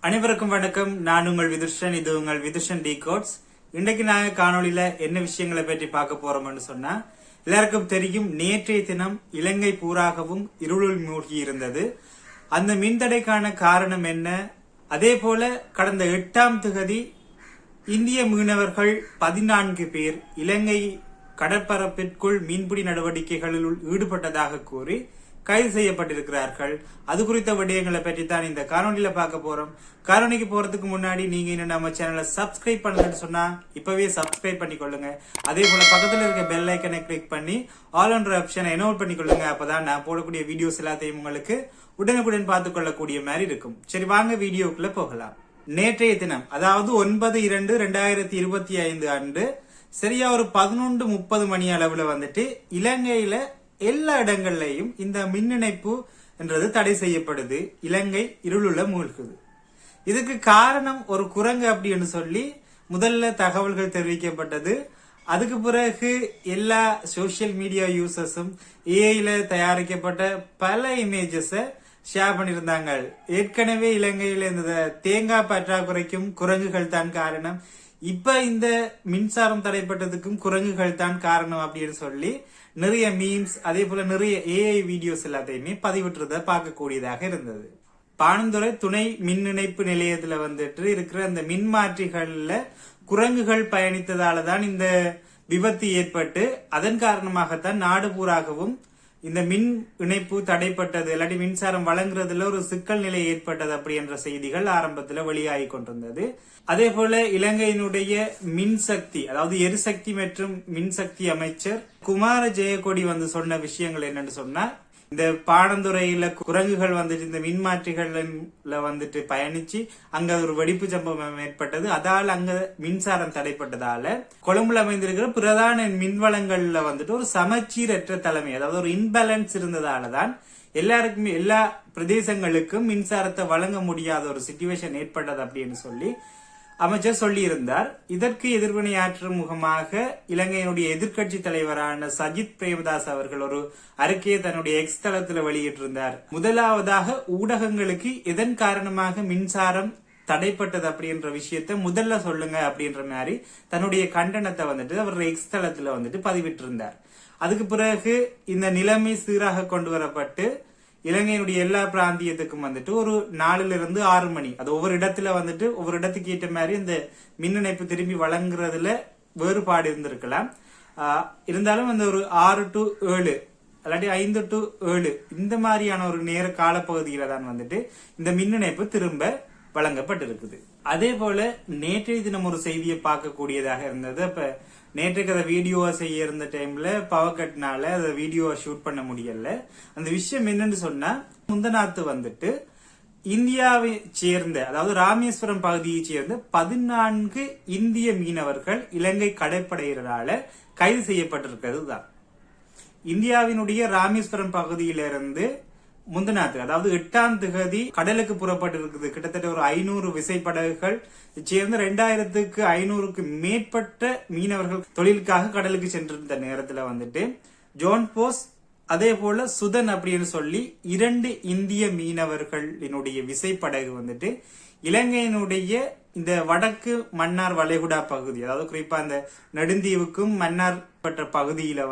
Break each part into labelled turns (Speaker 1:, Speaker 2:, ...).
Speaker 1: அனைவருக்கும் வணக்கம். நான் உங்கள் விதுஷன். இது உங்கள் விதுஷன் டிகோட்ஸ். இன்றைக்கு நாங்க காணொலியில என்ன விஷயங்களை பற்றி பார்க்க போறோம்னு சொன்னா, எல்லாருக்கும் தெரியும், நேற்றைய தினம் இலங்கை பூராகவும் இருளில் மூழ்கி இருந்தது. அந்த மின்தடைக்கான காரணம் என்ன? அதே போல கடந்த 8ஆம் திகதி இந்திய மீனவர்கள் 14 பேர் இலங்கை கடற்பரப்பிற்குள் மீன்பிடி நடவடிக்கைகளில் ஈடுபட்டதாக கூறி கைது செய்யப்பட்டிருக்கிறார்கள். அது குறித்த விடயங்களை பற்றி தான் இந்த காணொலியில பார்க்க போறோம். காணொலிக்கு போறதுக்கு முன்னாடி நீங்க இன்னும் நம்ம சேனலை சப்ஸ்கிரைப் பண்ணுங்கன்னு சொன்னா இப்பவே சப்ஸ்கிரைப் பண்ணிக்கொள்ளுங்க. அதே போல பக்கத்துல இருக்க பெல் ஐக்கனை கிளிக் பண்ணி ஆல் என்ற ஆப்ஷனை எனேபிள் பண்ணிக்கொள்ளுங்க. அப்பதான் நான் போடக்கூடிய வீடியோஸ் எல்லாத்தையும் உங்களுக்கு உடனுக்குடன் பார்த்துக் கொள்ளக்கூடிய மாதிரி இருக்கும். சரி, வாங்க வீடியோக்குள்ள போகலாம். நேற்றைய தினம், அதாவது 9/2/2025 அன்று சரியா ஒரு 11:30 மணி அளவுல வந்துட்டு இலங்கையில எல்லா இடங்கள்லயும் இந்த மின் இணைப்பு என்றது தடை செய்யப்படுது. இலங்கை இருளுள்ள மூழ்குது. இதுக்கு காரணம் ஒரு குரங்கு அப்படின்னு சொல்லி முதல்ல தகவல்கள் தெரிவிக்கப்பட்டது. அதுக்கு பிறகு எல்லா சோசியல் மீடியா யூசர்ஸும் ஏஐல தயாரிக்கப்பட்ட பல இமேஜஸ ஷேர் பண்ணியிருந்தாங்க. ஏற்கனவே இலங்கையில இந்த தேங்காய் பற்றாக்குறைக்கும் குரங்குகள் தான் காரணம், இப்ப இந்த மின்சாரம் தடைப்பட்டதுக்கும் குரங்குகள் தான் காரணம் அப்படின்னு சொல்லி நிறைய மீம்ஸ், அதே போல நிறைய ஏஐ வீடியோஸ் எல்லாத்தையுமே பதிவிட்டுறத பார்க்கக்கூடியதாக இருந்தது. பாணந்துறை துணை மின் இணைப்பு நிலையத்துல வந்துட்டு இருக்கிற அந்த மின்மாற்றிகள்ல குரங்குகள் பயணித்ததாலதான் இந்த விபத்து ஏற்பட்டு, அதன் காரணமாகத்தான் நாடு பூராகவும் இந்த மின் இணைப்பு தடைப்பட்டது, இல்லாட்டி மின்சாரம் வழங்குறதுல ஒரு சிக்கல் நிலை ஏற்பட்டது அப்படி என்ற செய்திகள் ஆரம்பத்துல வெளியாகி கொண்டிருந்தது. அதே போல இலங்கையினுடைய மின்சக்தி, அதாவது எரிசக்தி மற்றும் மின்சக்தி அமைச்சர் குமார ஜெயக்கொடி சொன்ன விஷயங்கள் என்னன்னு சொன்னா, இந்த பாணந்துறையில குரங்குகள் வந்துட்டு இந்த மின்மாற்றிகள்ல வந்துட்டு பயணிச்சு அங்க ஒரு வெடிப்பு சம்பவம் ஏற்பட்டது. அதால அங்க மின்சாரம் தடைப்பட்டதால கொழும்புல அமைந்திருக்கிற பிரதான மின்வளங்கள்ல வந்துட்டு ஒரு சமச்சீரற்ற தலைமை, அதாவது ஒரு இன்பேலன்ஸ் இருந்ததாலதான் எல்லாருக்குமே எல்லா பிரதேசங்களுக்கும் மின்சாரத்தை வழங்க முடியாத ஒரு சிச்சுவேஷன் ஏற்பட்டது அப்படின்னு சொல்லி அமைச்சர் சொல்லி இருந்தார். இதற்கு எதிர்வினையாற்றும் முகமாக இலங்கையினுடைய எதிர்க்கட்சி தலைவரான சஜித் பிரேமதாஸ் அவர்கள் ஒரு அறிக்கையை தன்னுடைய எக்ஸ் தளத்தில் வெளியிட்டிருந்தார். முதலாவதாக ஊடகங்களுக்கு எதன் காரணமாக மின்சாரம் தடைப்பட்டது அப்படின்ற விஷயத்த முதல்ல சொல்லுங்க அப்படின்ற மாதிரி தன்னுடைய கண்டனத்தை அவர் எக்ஸ் தளத்துல பதிவிட்டிருந்தார். அதுக்கு பிறகு இந்த நிலைமை சீராக கொண்டு வரப்பட்டு இலங்கையினுடைய எல்லா பிராந்தியத்துக்கும் ஒரு 4 to 6 மணி, அது ஒவ்வொரு இடத்துல ஒவ்வொரு இடத்துக்கு ஏற்ற மாதிரி இந்த மின் இணைப்பு திரும்பி வழங்குறதுல வேறுபாடு இருந்திருக்கலாம். இருந்தாலும் ஒரு 6 to 7 அல்லாட்டி 5 to 7 இந்த மாதிரியான ஒரு நேர காலப்பகுதியில தான் இந்த மின் இணைப்பு திரும்ப வழங்கப்பட்டிருக்குது. அதே போல நேற்றைய தினம் ஒரு செய்தியை பார்க்கக்கூடியதாக இருந்தது. அப்ப நேற்றுக்கு அதை வீடியோவா செய்ய இருந்த டைம்ல பவர் கட்னால அதை வீடியோவா ஷூட் பண்ண முடியல. அந்த விஷயம் என்னன்னு சொன்னா, முந்தநாத்து இந்தியாவை சேர்ந்த, அதாவது ராமேஸ்வரம் பகுதியை சேர்ந்த 14 இந்திய மீனவர்கள் இலங்கை கடற்படையினரால கைது செய்யப்பட்டிருக்கிறது தான். இந்தியாவினுடைய ராமேஸ்வரம் பகுதியிலிருந்து முந்தநாத்து, அதாவது 8ஆம் திகதி கடலுக்கு புறப்பட்டு இருக்குது. கிட்டத்தட்ட ஒரு 500 விசைப்படகுகள் சேர்ந்து 2500க்கு மேற்பட்ட மீனவர்கள் தொழிலுக்காக கடலுக்கு சென்றிருந்த நேரத்துல ஜோன் போஸ் அதே போல சுதன் அப்படின்னு சொல்லி 2 இந்திய மீனவர்களினுடைய விசைப்படகு இலங்கையினுடைய இந்த வடக்கு மன்னார் வளைகுடா பகுதி, அதாவது குறிப்பா அந்த நெடுந்தீவுக்கும் மன்னார் பற்ற பகுதியில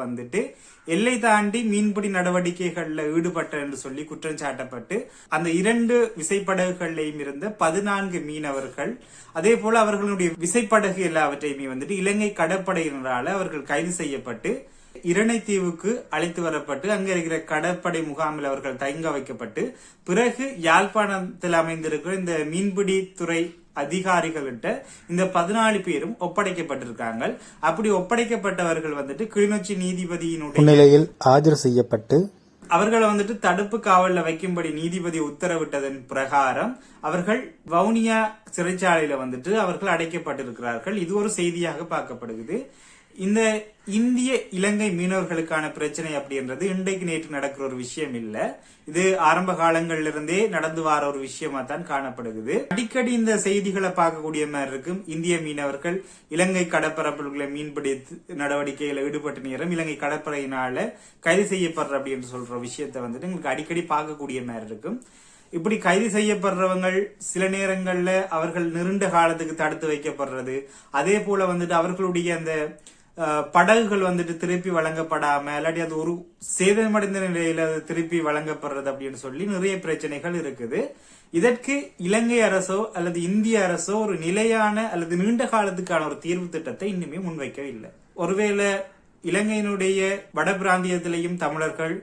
Speaker 1: எல்லை தாண்டி மீன்பிடி நடவடிக்கைகள்ல ஈடுபட்ட என்று சொல்லி குற்றம் சாட்டப்பட்டு அந்த 2 விசைப்படகுகளையும் இருந்த 14 மீனவர்கள், அதே போல அவர்களுடைய விசைப்படகு எல்லாவற்றையுமே இலங்கை கடற்படையினரால அவர்கள் கைது செய்யப்பட்டு இரணைத்தீவுக்கு அழைத்து வரப்பட்டு அங்க இருக்கிற கடற்படை முகாமில் அவர்கள் தங்க வைக்கப்பட்டு பிறகு யாழ்ப்பாணத்தில் அமைந்திருக்கிற இந்த மீன்பிடி துறை அதிகாரிகள்கிட்ட இந்த 14 பேரும் ஒப்படைக்கப்பட்டிருக்காங்க. அப்படி ஒப்படைக்கப்பட்டவர்கள் கிளிநொச்சி நீதிபதியினுடைய முன்னிலையில் ஆஜர் செய்யப்பட்டு அவர்களை தடுப்பு காவல்ல வைக்கும்படி நீதிபதி உத்தரவிட்டதன் பிரகாரம் அவர்கள் வவுனியா சிறைச்சாலையில அவர்கள் அடைக்கப்பட்டிருக்கிறார்கள். இது ஒரு செய்தியாக பார்க்கப்படுகிறது. இந்த இந்திய இலங்கை மீனவர்களுக்கான பிரச்சனை அப்படின்றது இன்றைக்கு நேற்று நடக்கிற ஒரு விஷயம் இல்ல. இது ஆரம்ப காலங்கள்ல இருந்தே நடந்து வர ஒரு விஷயமா தான் காணப்படுகிறது. அடிக்கடி இந்த செய்திகளை பார்க்கக்கூடிய மாதிரி இருக்கும். இந்திய மீனவர்கள் இலங்கை கடற்பரப்புகளை மீன்பிடி நடவடிக்கையில ஈடுபட்ட நேரம் இலங்கை கடற்படையினால கைது செய்யப்படுற அப்படின்னு சொல்ற விஷயத்த உங்களுக்கு அடிக்கடி பார்க்கக்கூடிய மாதிரி இருக்கும். இப்படி கைது செய்யப்படுறவங்க சில நேரங்கள்ல அவர்கள் நீண்ட காலத்துக்கு தடுத்து வைக்கப்படுறது, அதே போல வந்துட்டு அவர்களுடைய அந்த படகுகள் வந்துட்டு திருப்பி வழங்கப்படாம இல்லாட்டி அது ஒரு சேதமடைந்த நிலையில அது திருப்பி வழங்கப்படுறது அப்படின்னு சொல்லி நிறைய பிரச்சனைகள் இருக்குது. இதற்கு இலங்கை அரசோ அல்லது இந்திய அரசோ ஒரு நிலையான அல்லது நீண்ட காலத்துக்கான ஒரு தீர்வு திட்டத்தை இன்னுமே முன்வைக்கவில்லை. ஒருவேளை இலங்கையினுடைய வட பிராந்தியத்திலையும் தமிழர்கள்,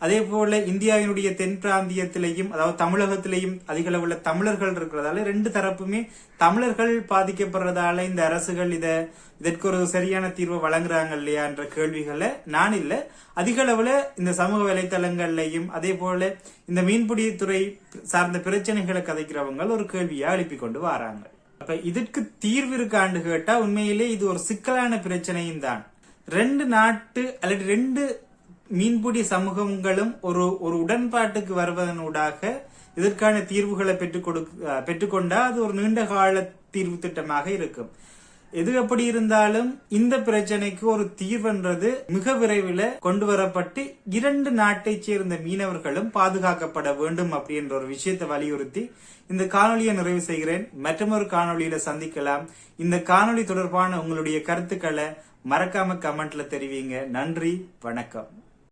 Speaker 1: அதே போல இந்தியாவினுடைய தென் பிராந்தியத்திலையும் அதாவது தமிழகத்திலையும் அதிக அளவுள்ள தமிழர்கள் இருக்கிறதால ரெண்டு தரப்புமே தமிழர்கள் பாதிக்கப்படுறதால இந்த அரசுகள் இதற்கு ஒரு சரியான தீர்வை வழங்குறாங்க இல்லையா என்ற கேள்விகளை நான் இல்ல அதிக அளவுல இந்த சமூக வலைத்தளங்கள்லையும் அதே போல இந்த மீன்பிடித்துறை சார்ந்த பிரச்சனைகளை கதைக்கிறவங்க ஒரு கேள்வியா எழுப்பி கொண்டு வராங்க. அப்ப இதற்கு தீர்வு இருக்காண்டு கேட்டா உண்மையிலே இது ஒரு சிக்கலான பிரச்சனையும் தான். ரெண்டு நாட்டு அல்லது ரெண்டு மீன்பிடி சமூகங்களும் ஒரு உடன்பாட்டுக்கு வருவதனூடாக இதற்கான தீர்வுகளை பெற்றுக்கொண்டா அது ஒரு நீண்ட கால தீர்வு திட்டமாக இருக்கும். எது எப்படி இருந்தாலும் இந்த பிரச்சனைக்கு ஒரு தீர்வுன்றது மிக விரைவில் கொண்டு வரப்பட்டு இரண்டு நாட்டை சேர்ந்த மீனவர்களும் பாதுகாக்கப்பட வேண்டும் அப்படின்ற ஒரு விஷயத்தை வலியுறுத்தி இந்த காணொலியை நிறைவு செய்கிறேன். மற்றொரு காணொலியில சந்திக்கலாம். இந்த காணொலி தொடர்பான உங்களுடைய கருத்துக்களை மறக்காம கமெண்ட்ல தெரிவிங்க. நன்றி, வணக்கம்.